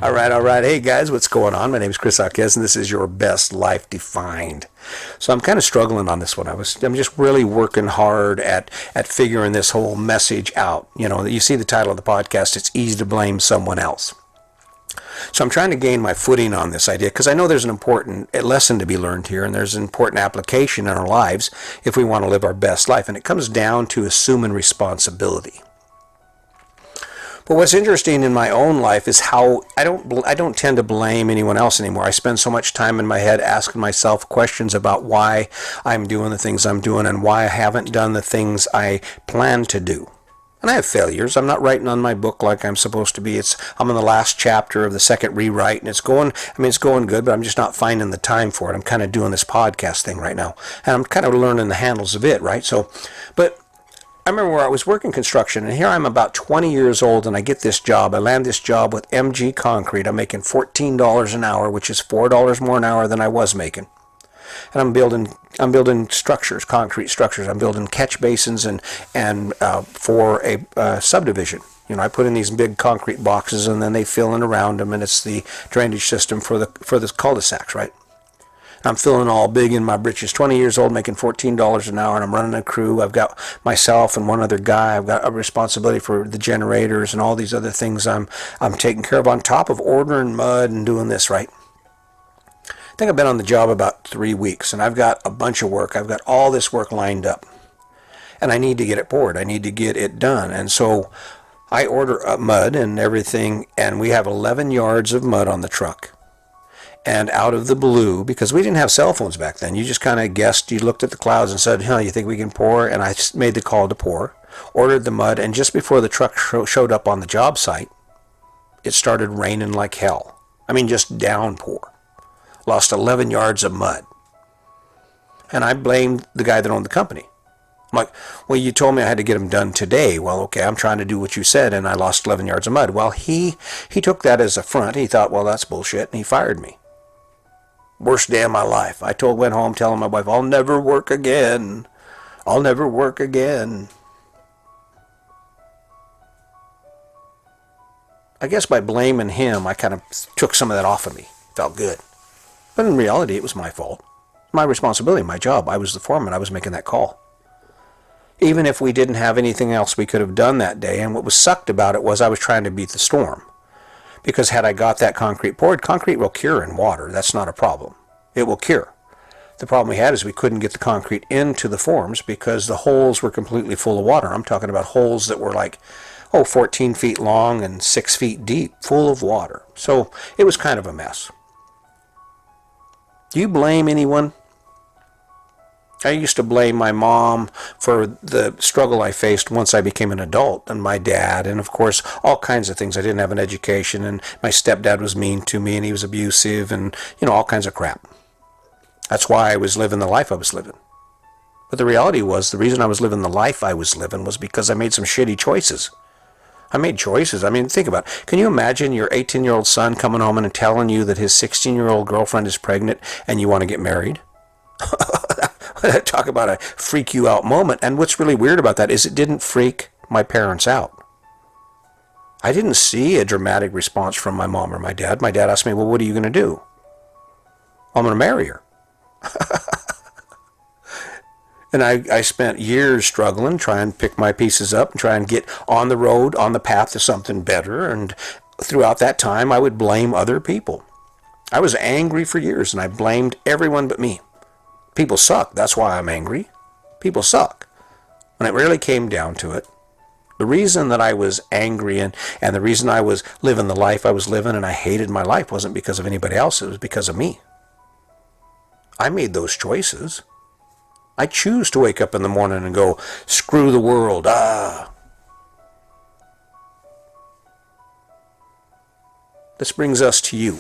All right. Hey guys, what's going on? My name is Chris Arquez, and this is your best life defined. So I'm kind of struggling on this one. I'm just really working hard at figuring this whole message out. You know, you see the title of the podcast. It's easy to blame someone else. So I'm trying to gain my footing on this idea because I know there's an important lesson to be learned here, and there's an important application in our lives if we want to live our best life, and it comes down to assuming responsibility. But what's interesting in my own life is how I don't tend to blame anyone else anymore. I spend so much time in my head asking myself questions about why I'm doing the things I'm doing and why I haven't done the things I plan to do. And I have failures. I'm not writing on my book like I'm supposed to be. I'm in the last chapter of the second rewrite, and it's going good, but I'm just not finding the time for it. I'm kind of doing this podcast thing right now, and I'm kind of learning the handles of it, right? But I remember where I was working construction, and here I'm about 20 years old, and I get this job. I land this job with MG Concrete. I'm making $14 an hour, which is $4 more an hour than I was making. And I'm building structures, concrete structures. I'm building catch basins and for a subdivision. You know, I put in these big concrete boxes, and then they fill in around them, and it's the drainage system for the cul-de-sacs, right? I'm feeling all big in my britches. 20 years old, making $14 an hour, and I'm running a crew. I've got myself and one other guy. I've got a responsibility for the generators and all these other things I'm taking care of on top of ordering mud and doing this, right? I think I've been on the job about 3 weeks, and I've got a bunch of work. I've got all this work lined up, and I need to get it poured. I need to get it done, and so I order mud and everything, and we have 11 yards of mud on the truck. And out of the blue, because we didn't have cell phones back then, you just kind of guessed, you looked at the clouds and said, you think we can pour? And I made the call to pour, ordered the mud, and just before the truck showed up on the job site, it started raining like hell. I mean, just downpour. Lost 11 yards of mud. And I blamed the guy that owned the company. I'm like, well, you told me I had to get them done today. Well, okay, I'm trying to do what you said, and I lost 11 yards of mud. Well, he took that as a front. He thought, well, that's bullshit, and he fired me. Worst day of my life. Went home telling my wife, I'll never work again. I'll never work again. I guess by blaming him, I kind of took some of that off of me. Felt good. But in reality, it was my fault. My responsibility, my job. I was the foreman. I was making that call. Even if we didn't have anything else we could have done that day, and what was sucked about it was I was trying to beat the storm. Because had I got that concrete poured, concrete will cure in water. That's not a problem. It will cure. The problem we had is we couldn't get the concrete into the forms because the holes were completely full of water. I'm talking about holes that were like, 14 feet long and 6 feet deep, full of water. So it was kind of a mess. Do you blame anyone? I used to blame my mom for the struggle I faced once I became an adult, and my dad, and of course all kinds of things. I didn't have an education, and my stepdad was mean to me, and he was abusive, and all kinds of crap. That's why I was living the life I was living. But the reality was, the reason I was living the life I was living was because I made some shitty choices. I made choices. I mean, think about it. Can you imagine your 18-year-old son coming home and telling you that his 16-year-old girlfriend is pregnant and you want to get married? Talk about a freak you out moment. And what's really weird about that is it didn't freak my parents out. I didn't see a dramatic response from my mom or my dad. My dad asked me, well, what are you going to do? I'm going to marry her. And I spent years struggling, trying to pick my pieces up and try and get on the road, on the path to something better. And throughout that time, I would blame other people. I was angry for years, and I blamed everyone but me. People suck. That's why I'm angry. People suck. When it really came down to it, the reason that I was angry and the reason I was living the life I was living and I hated my life wasn't because of anybody else. It was because of me. I made those choices. I choose to wake up in the morning and go, screw the world. This brings us to you.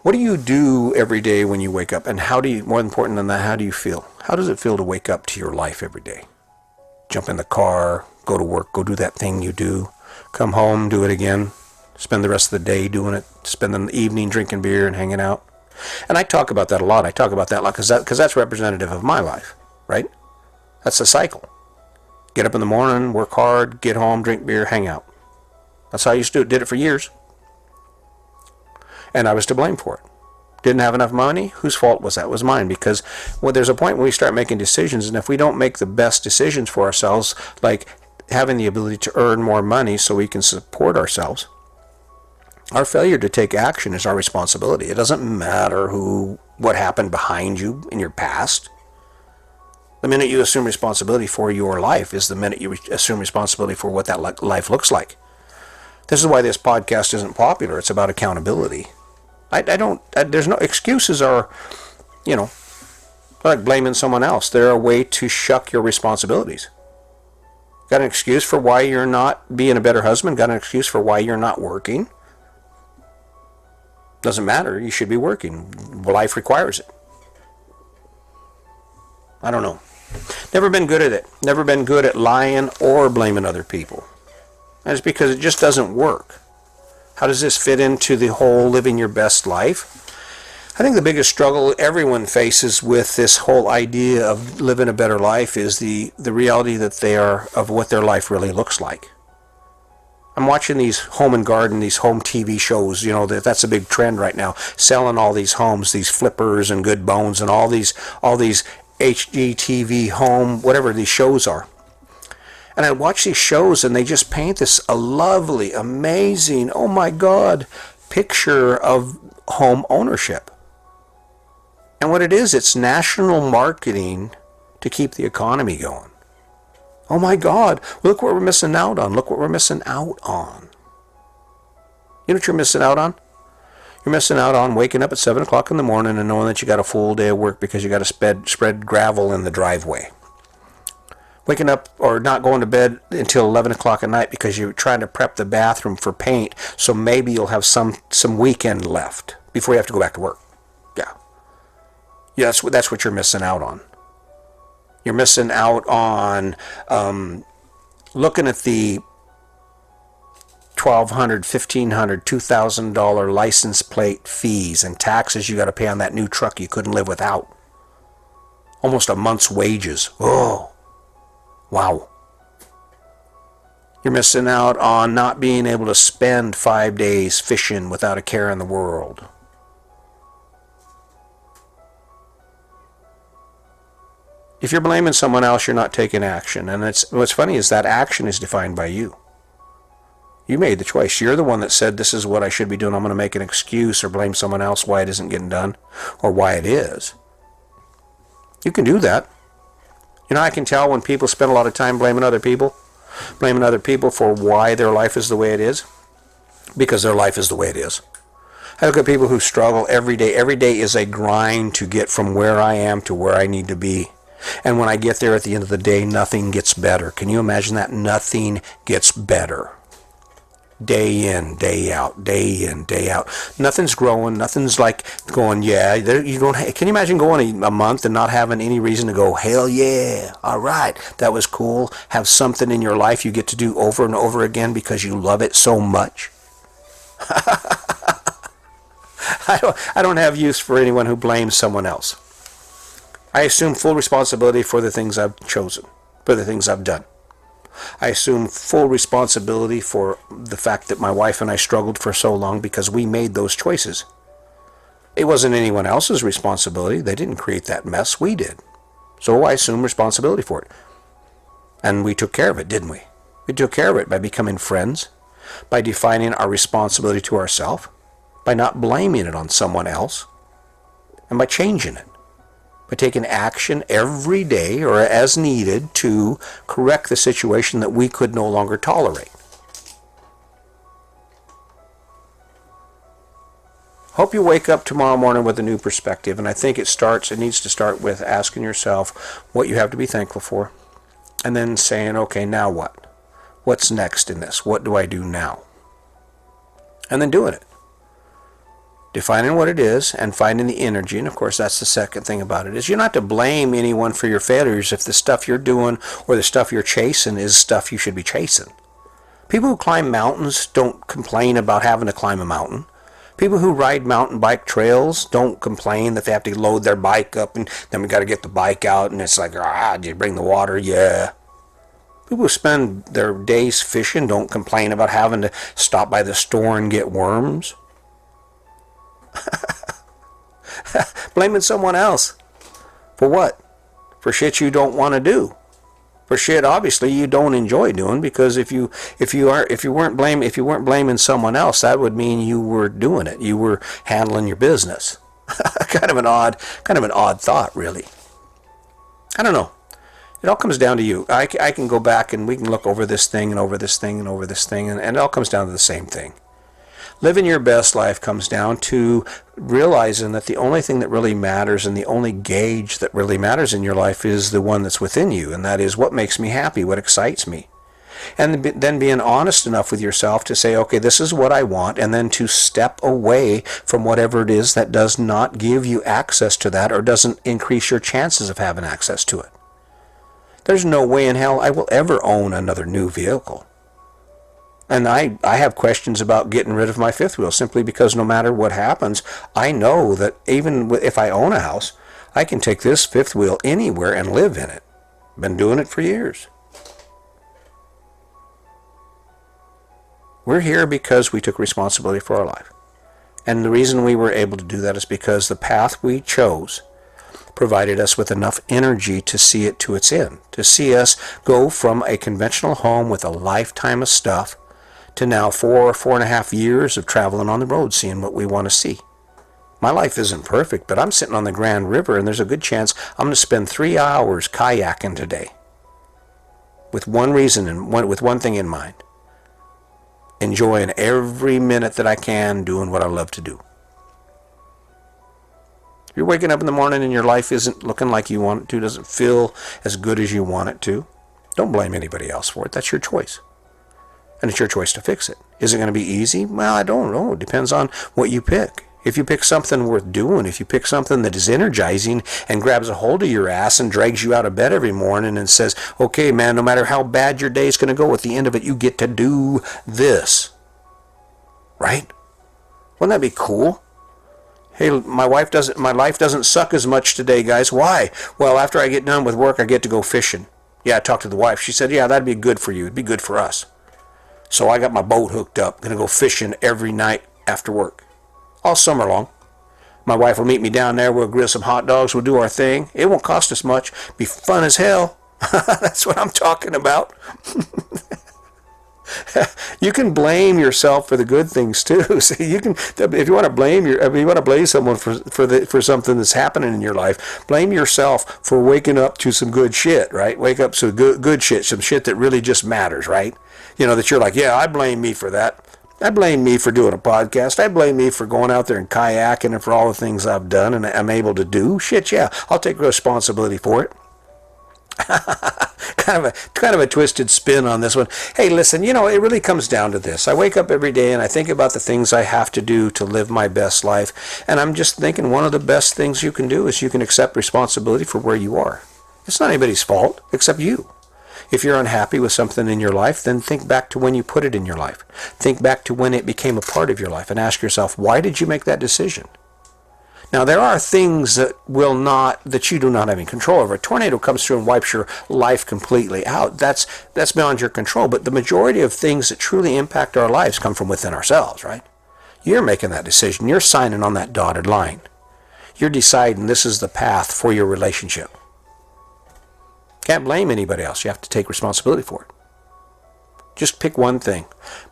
What do you do every day when you wake up? And more important than that, how do you feel? How does it feel to wake up to your life every day? Jump in the car, go to work, go do that thing you do. Come home, do it again. Spend the rest of the day doing it. Spend the evening drinking beer and hanging out. And I talk about that a lot. Because that's representative of my life, right? That's the cycle. Get up in the morning, work hard, get home, drink beer, hang out. That's how I used to do it. Did it for years. and I was to blame for it. Didn't have enough money? Whose fault was that? It was mine, because there's a point when we start making decisions, and if we don't make the best decisions for ourselves, like having the ability to earn more money so we can support ourselves, our failure to take action is our responsibility. It doesn't matter what happened behind you in your past. The minute you assume responsibility for your life is the minute you assume responsibility for what that life looks like. This is why this podcast isn't popular. It's about accountability. There's no excuses are, like blaming someone else. They're a way to shuck your responsibilities. Got an excuse for why you're not being a better husband? Got an excuse for why you're not working? Doesn't matter. You should be working. Life requires it. I don't know. Never been good at it. Never been good at lying or blaming other people. That's because it just doesn't work. How does this fit into the whole living your best life? I think the biggest struggle everyone faces with this whole idea of living a better life is the reality that they are of what their life really looks like. I'm watching these home and garden, these home TV shows, that's a big trend right now, selling all these homes, these flippers and Good Bones and all these HGTV home, whatever these shows are. And I watch these shows and they just paint a lovely, amazing, oh my God, picture of home ownership. And what it is, it's national marketing to keep the economy going. Oh my God, look what we're missing out on. Look what we're missing out on. You know what you're missing out on? You're missing out on waking up at 7 o'clock in the morning and knowing that you got a full day of work because you got to spread gravel in the driveway. Waking up or not going to bed until 11 o'clock at night because you're trying to prep the bathroom for paint, so maybe you'll have some weekend left before you have to go back to work. Yeah, that's what you're missing out on. You're missing out on looking at the $1,200, $1,500, $2,000 license plate fees and taxes you got to pay on that new truck you couldn't live without. Almost a month's wages. Oh, wow. You're missing out on not being able to spend 5 days fishing without a care in the world. If you're blaming someone else, you're not taking action. And what's funny is that action is defined by you. You made the choice. You're the one that said, this is what I should be doing. I'm going to make an excuse or blame someone else why it isn't getting done or why it is. You can do that. I can tell when people spend a lot of time blaming other people for why their life is the way it is, because their life is the way it is. I look at people who struggle every day. Every day is a grind to get from where I am to where I need to be. And when I get there at the end of the day, nothing gets better. Can you imagine that? Nothing gets better. Day in, day out, day in, day out. Nothing's growing. Nothing's like going, yeah. Can you imagine going a month and not having any reason to go, hell yeah, all right, that was cool. Have something in your life you get to do over and over again because you love it so much. I don't have use for anyone who blames someone else. I assume full responsibility for the things I've chosen, for the things I've done. I assume full responsibility for the fact that my wife and I struggled for so long because we made those choices. It wasn't anyone else's responsibility. They didn't create that mess. We did. So I assume responsibility for it. And we took care of it, didn't we? We took care of it by becoming friends, by defining our responsibility to ourselves, by not blaming it on someone else, and by changing it. By taking action every day or as needed to correct the situation that we could no longer tolerate. Hope you wake up tomorrow morning with a new perspective, and I think it needs to start with asking yourself what you have to be thankful for, and then saying, okay, now what? What's next in this? What do I do now? And then doing it. Defining what it is and finding the energy. And of course, that's the second thing about it, is you're not to blame anyone for your failures if the stuff you're doing or the stuff you're chasing is stuff you should be chasing. People who climb mountains don't complain about having to climb a mountain. People who ride mountain bike trails don't complain that they have to load their bike up and then we got to get the bike out and it's like, did you bring the water? Yeah. People who spend their days fishing don't complain about having to stop by the store and get worms. Blaming someone else. For what? For shit you don't want to do. For shit obviously you don't enjoy doing, because if you weren't blaming someone else, that would mean you were doing it. You were handling your business. kind of an odd thought, really. I don't know. It all comes down to you. I can go back and we can look over this thing and over this thing and over this thing, and it all comes down to the same thing. Living your best life comes down to realizing that the only thing that really matters and the only gauge that really matters in your life is the one that's within you, and that is what makes me happy, what excites me. And then being honest enough with yourself to say, okay, this is what I want, and then to step away from whatever it is that does not give you access to that or doesn't increase your chances of having access to it. There's no way in hell I will ever own another new vehicle. And I have questions about getting rid of my fifth wheel, simply because no matter what happens, I know that even if I own a house, I can take this fifth wheel anywhere and live in it. Been doing it for years. We're here because we took responsibility for our life. And the reason we were able to do that is because the path we chose provided us with enough energy to see it to its end, to see us go from a conventional home with a lifetime of stuff to now 4.5 years of traveling on the road, seeing what we want to see. My life isn't perfect, but I'm sitting on the Grand River, and there's a good chance I'm going to spend 3 hours kayaking today, with one reason and with one thing in mind: enjoying every minute that I can doing what I love to do. If you're waking up in the morning and your life isn't looking like you want it to, doesn't feel as good as you want it to, don't blame anybody else for it. That's your choice. And it's your choice to fix it. Is it going to be easy? Well, I don't know. It depends on what you pick. If you pick something worth doing, if you pick something that is energizing and grabs a hold of your ass and drags you out of bed every morning and says, okay, man, no matter how bad your day is going to go, at the end of it, you get to do this. Right? Wouldn't that be cool? Hey, my life doesn't suck as much today, guys. Why? Well, after I get done with work, I get to go fishing. Yeah, I talked to the wife. She said, yeah, that'd be good for you. It'd be good for us. So I got my boat hooked up. Going to go fishing every night after work. All summer long. My wife will meet me down there. We'll grill some hot dogs. We'll do our thing. It won't cost us much. Be fun as hell. That's what I'm talking about. You can blame yourself for the good things too. See, you can, if you want to blame someone for something that's happening in your life, blame yourself for waking up to some good shit, right? Wake up to good shit, some shit that really just matters, right? You know, that you're like, yeah, I blame me for that. I blame me for doing a podcast. I blame me for going out there and kayaking and for all the things I've done and I'm able to do. Shit, yeah, I'll take responsibility for it. kind of a twisted spin on this one. Hey, listen, you know, it really comes down to this. I wake up every day and I think about the things I have to do to live my best life, and I'm just thinking one of the best things you can do is you can accept responsibility for where you are. It's not anybody's fault except you. If you're unhappy with something in your life, then think back to when you put it in your life. Think back to when it became a part of your life and ask yourself, why did you make that decision? Now, there are things that you do not have any control over. A tornado comes through and wipes your life completely out. That's beyond your control. But the majority of things that truly impact our lives come from within ourselves, right? You're making that decision. You're signing on that dotted line. You're deciding this is the path for your relationship. Can't blame anybody else. You have to take responsibility for it. Just pick one thing.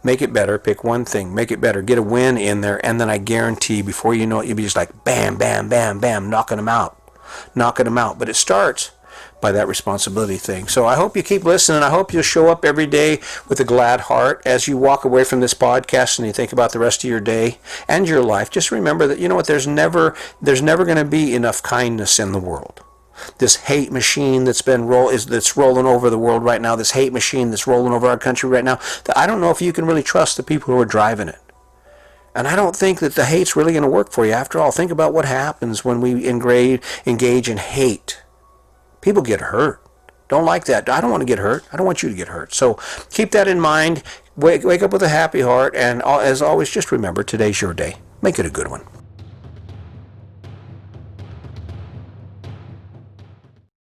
Make it better. Pick one thing. Make it better. Get a win in there, and then I guarantee before you know it, you'll be just like bam, bam, bam, bam, knocking them out. Knocking them out. But it starts by that responsibility thing. So I hope you keep listening. I hope you'll show up every day with a glad heart as you walk away from this podcast and you think about the rest of your day and your life. Just remember that, you know what, there's never going to be enough kindness in the world. This hate machine that's rolling over the world right now, this hate machine that's rolling over our country right now, I don't know if you can really trust the people who are driving it. And I don't think that the hate's really going to work for you. After all, think about what happens when we engage in hate. People get hurt. Don't like that. I don't want to get hurt. I don't want you to get hurt. So keep that in mind. Wake up with a happy heart. And as always, just remember, today's your day. Make it a good one.